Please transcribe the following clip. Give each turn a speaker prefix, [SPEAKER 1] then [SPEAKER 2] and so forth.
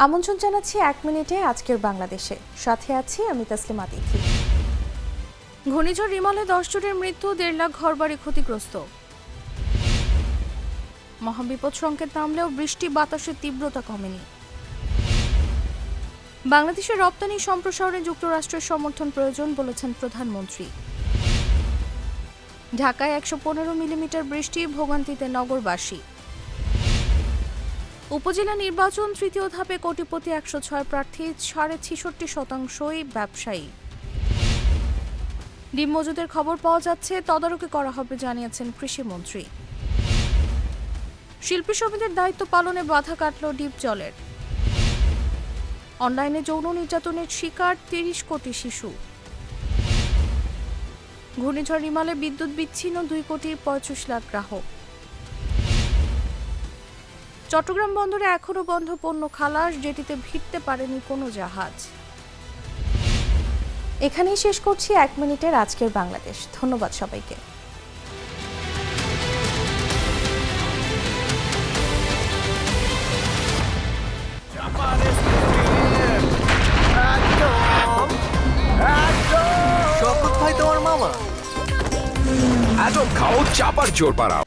[SPEAKER 1] আমন্ত্রণ জানাচ্ছি 1 মিনিটে আজকের বাংলাদেশে। সাথে আছি আমি তাসলিমা তিথি। ঘূর্ণিঝড় রিমলে 10 জনের মৃত্যু, 1.5 লাখ ঘরবাড়ি ক্ষতিগ্রস্ত। মহাবিপদ সংকেত নামলেও বৃষ্টি বাতাসের তীব্রতা কমেনি। বাংলাদেশের রপ্তানি সম্প্রসারণে যুক্তরাষ্ট্রের সমর্থন প্রয়োজন বলেছেন প্রধানমন্ত্রী। ঢাকায় 115 মিলিমিটার বৃষ্টি, ভোগান্তিতে নগরবাসী। উপজেলা নির্বাচন তৃতীয় ধাপে কোটিপতি 106 প্রার্থী, 66.6% ব্যবসায়ী। ডিম মজুদের খবর পাওয়া যাচ্ছে, তদারকি করা হবে জানিয়েছেন কৃষিমন্ত্রী। শিল্পী সমিতির দায়িত্ব পালনে বাধা কাটল ডিপ জলের। অনলাইনে যৌন নির্যাতনের শিকার 30 কোটি শিশু। ঘূর্ণিঝড় রিমালে বিদ্যুৎ বিচ্ছিন্ন 2.35 কোটি গ্রাহক। চট্টগ্রাম বন্দরে এখনও বন্ধ পণ্য খালাস, যেটিতে ভিড়তে পারেনি কোনো জাহাজ। এখানেই শেষ করছি 1 মিনিটের আজকের বাংলাদেশ। ধন্যবাদ সবাইকে।
[SPEAKER 2] শপথ ভাই তোমার মামা।
[SPEAKER 3] এত খাও চাপার জোর পাড়াও।